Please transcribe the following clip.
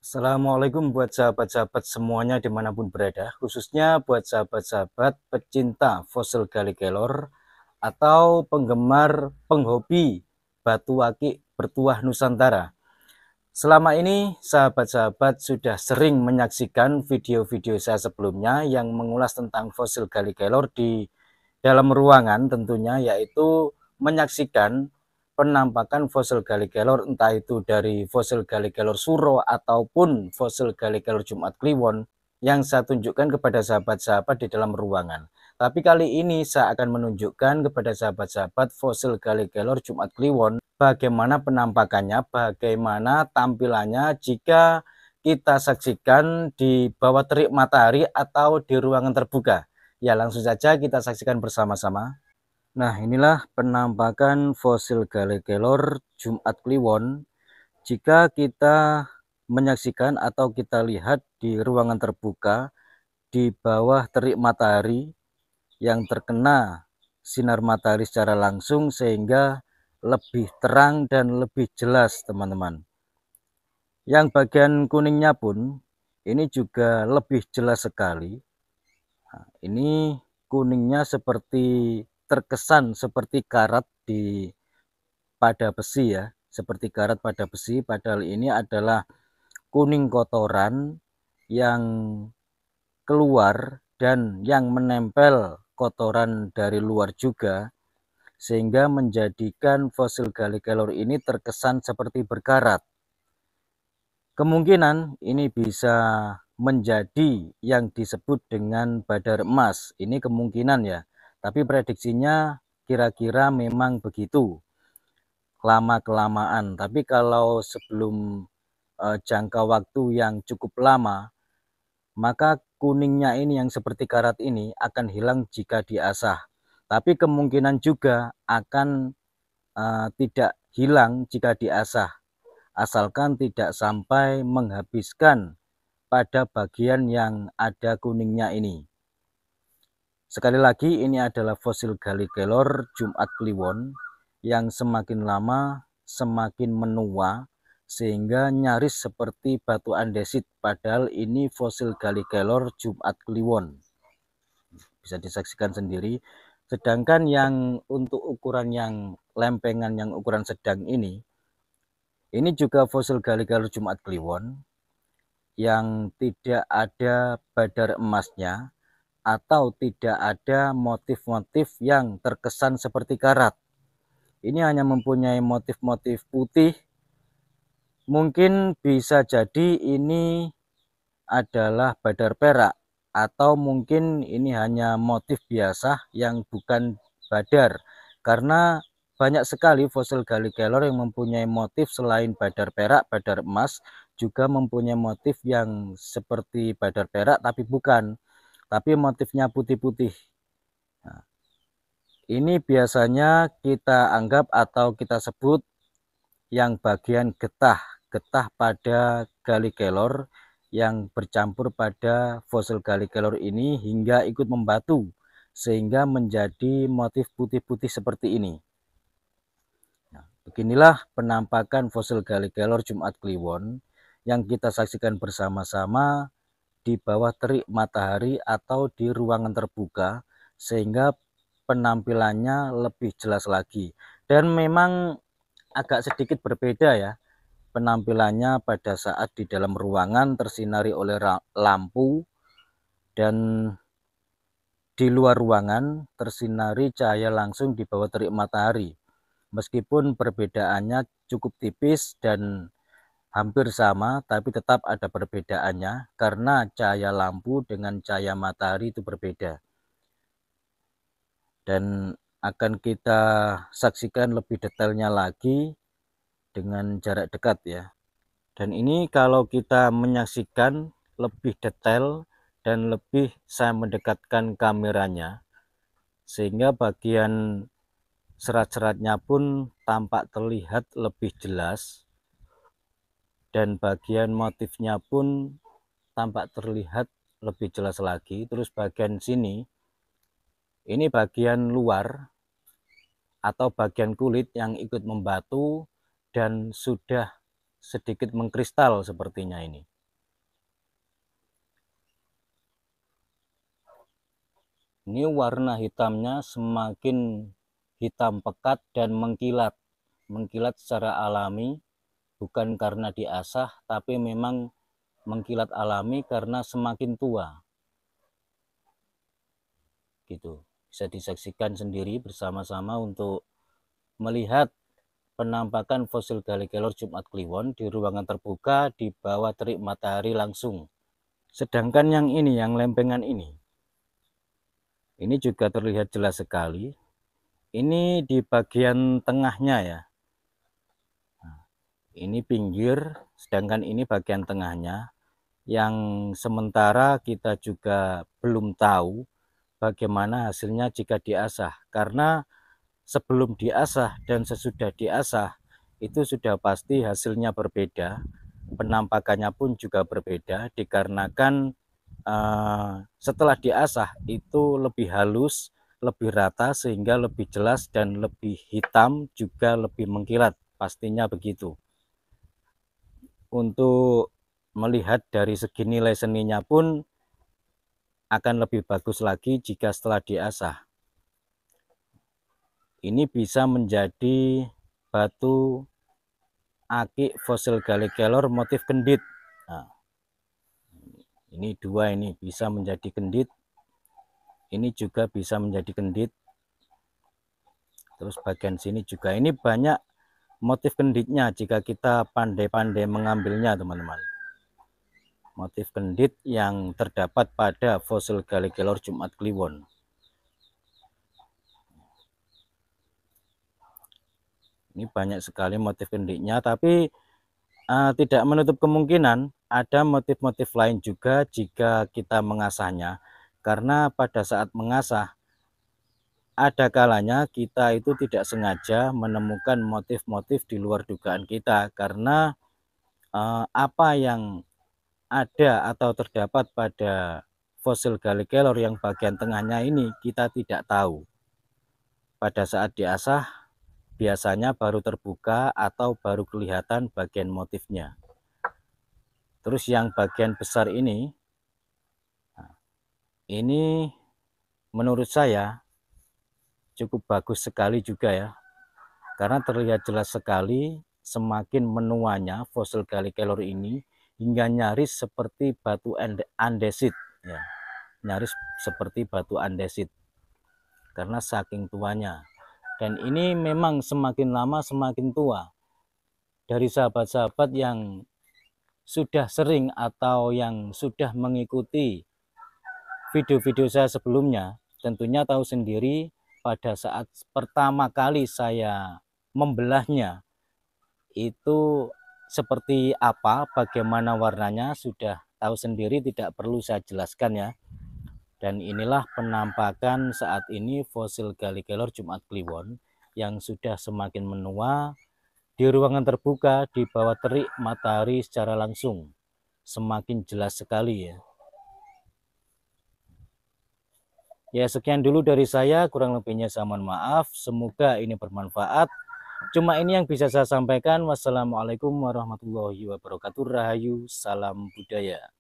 Assalamualaikum buat sahabat-sahabat semuanya dimanapun berada, khususnya buat sahabat-sahabat pecinta fosil Galli Kelor atau penggemar penghobi batu akik bertuah Nusantara. Selama ini sahabat-sahabat sudah sering menyaksikan video-video saya sebelumnya yang mengulas tentang fosil Galli Kelor di dalam ruangan tentunya, yaitu menyaksikan penampakan fosil Galli Kelor, entah itu dari fosil Galli Kelor Suro ataupun fosil Galli Kelor Jumat Kliwon yang saya tunjukkan kepada sahabat-sahabat di dalam ruangan. Tapi kali ini saya akan menunjukkan kepada sahabat-sahabat fosil Galli Kelor Jumat Kliwon bagaimana penampakannya, bagaimana tampilannya jika kita saksikan di bawah terik matahari atau di ruangan terbuka. Ya, langsung saja kita saksikan bersama-sama. Nah, inilah penampakan fosil Galli Kelor Jumat Kliwon jika kita menyaksikan atau kita lihat di ruangan terbuka di bawah terik matahari yang terkena sinar matahari secara langsung, sehingga lebih terang dan lebih jelas, teman-teman. Yang bagian kuningnya pun ini juga lebih jelas sekali. Nah, ini kuningnya seperti terkesan seperti karat pada besi ya, seperti karat pada besi, padahal ini adalah kuning kotoran yang keluar dan yang menempel kotoran dari luar juga, sehingga menjadikan fosil Galli Kelor ini terkesan seperti berkarat. Kemungkinan ini bisa menjadi yang disebut dengan badar emas. Ini kemungkinan ya, tapi prediksinya kira-kira memang begitu, lama-kelamaan. Tapi kalau sebelum jangka waktu yang cukup lama, maka kuningnya ini yang seperti karat ini akan hilang jika diasah. Tapi kemungkinan juga akan tidak hilang jika diasah, asalkan tidak sampai menghabiskan pada bagian yang ada kuningnya ini. Sekali lagi, ini adalah fosil Galli Kelor Jumat Kliwon yang semakin lama semakin menua, sehingga nyaris seperti batu andesit, padahal ini fosil Galli Kelor Jumat Kliwon. Bisa disaksikan sendiri. Sedangkan yang untuk ukuran yang lempengan yang ukuran sedang ini juga fosil Galli Kelor Jumat Kliwon yang tidak ada badar emasnya atau tidak ada motif-motif yang terkesan seperti karat. Ini hanya mempunyai motif-motif putih. Mungkin bisa jadi ini adalah badar perak, atau mungkin ini hanya motif biasa yang bukan badar, karena banyak sekali fosil Galli Kelor yang mempunyai motif selain badar perak, badar emas, juga mempunyai motif yang seperti badar perak tapi bukan, tapi motifnya putih-putih. Nah, ini biasanya kita anggap atau kita sebut yang bagian getah pada Galli Kelor yang bercampur pada fosil Galli Kelor ini hingga ikut membatu sehingga menjadi motif putih-putih seperti ini. Nah, beginilah penampakan fosil Galli Kelor Jumat Kliwon yang kita saksikan bersama-sama di bawah terik matahari atau di ruangan terbuka, sehingga penampilannya lebih jelas lagi. Dan memang agak sedikit berbeda ya penampilannya pada saat di dalam ruangan tersinari oleh lampu, dan di luar ruangan tersinari cahaya langsung di bawah terik matahari. Meskipun perbedaannya cukup tipis dan hampir sama, tapi tetap ada perbedaannya karena cahaya lampu dengan cahaya matahari itu berbeda. Dan akan kita saksikan lebih detailnya lagi dengan jarak dekat ya. Dan ini kalau kita menyaksikan lebih detail dan lebih saya mendekatkan kameranya, sehingga bagian serat-seratnya pun tampak terlihat lebih jelas, dan bagian motifnya pun tampak terlihat lebih jelas lagi. Terus bagian sini, ini bagian luar atau bagian kulit yang ikut membatu dan sudah sedikit mengkristal sepertinya ini. Ini warna hitamnya semakin hitam pekat dan mengkilat. Mengkilat secara alami, bukan karena diasah, tapi memang mengkilat alami karena semakin tua. Gitu. Bisa disaksikan sendiri bersama-sama untuk melihat penampakan fosil Gallikelor Jumat Kliwon di ruangan terbuka di bawah terik matahari langsung. Sedangkan yang ini, yang lempengan ini juga terlihat jelas sekali. Ini di bagian tengahnya ya. Ini pinggir, sedangkan ini bagian tengahnya. Yang sementara kita juga belum tahu bagaimana hasilnya jika diasah. Karena sebelum diasah dan sesudah diasah, itu sudah pasti hasilnya berbeda. Penampakannya pun juga berbeda, dikarenakan setelah diasah itu lebih halus, lebih rata, sehingga lebih jelas dan lebih hitam, juga lebih mengkilat, pastinya begitu. Untuk melihat dari segi nilai seninya pun akan lebih bagus lagi jika setelah diasah. Ini bisa menjadi batu akik fosil Gallikelor motif kendit. Nah, ini dua, ini bisa menjadi kendit, ini juga bisa menjadi kendit. Terus bagian sini juga ini banyak motif kenditnya jika kita pandai-pandai mengambilnya, teman-teman. Motif kendit yang terdapat pada fosil Gallikelor Jumat Kliwon. Ini banyak sekali motif kenditnya, tapi tidak menutup kemungkinan ada motif-motif lain juga jika kita mengasahnya. Karena pada saat mengasah, ada kalanya kita itu tidak sengaja menemukan motif-motif di luar dugaan kita, karena apa yang ada atau terdapat pada fosil Gallikelor yang bagian tengahnya ini kita tidak tahu. Pada saat diasah biasanya baru terbuka atau baru kelihatan bagian motifnya. Terus yang bagian besar ini menurut saya cukup bagus sekali juga ya, karena terlihat jelas sekali semakin menuanya fosil Gallikelor ini hingga nyaris seperti batu andesit ya, nyaris seperti batu andesit karena saking tuanya. Dan ini memang semakin lama semakin tua. Dari sahabat-sahabat yang sudah sering atau yang sudah mengikuti video-video saya sebelumnya, tentunya tahu sendiri pada saat pertama kali saya membelahnya itu seperti apa, bagaimana warnanya, sudah tahu sendiri, tidak perlu saya jelaskan ya. Dan inilah penampakan saat ini fosil Gallikelor Jumat Kliwon yang sudah semakin menua di ruangan terbuka di bawah terik matahari secara langsung. Semakin jelas sekali ya. Ya, sekian dulu dari saya, kurang lebihnya saya mohon maaf. Semoga ini bermanfaat. Cuma ini yang bisa saya sampaikan. Wassalamualaikum warahmatullahi wabarakatuh. Rahayu, salam budaya.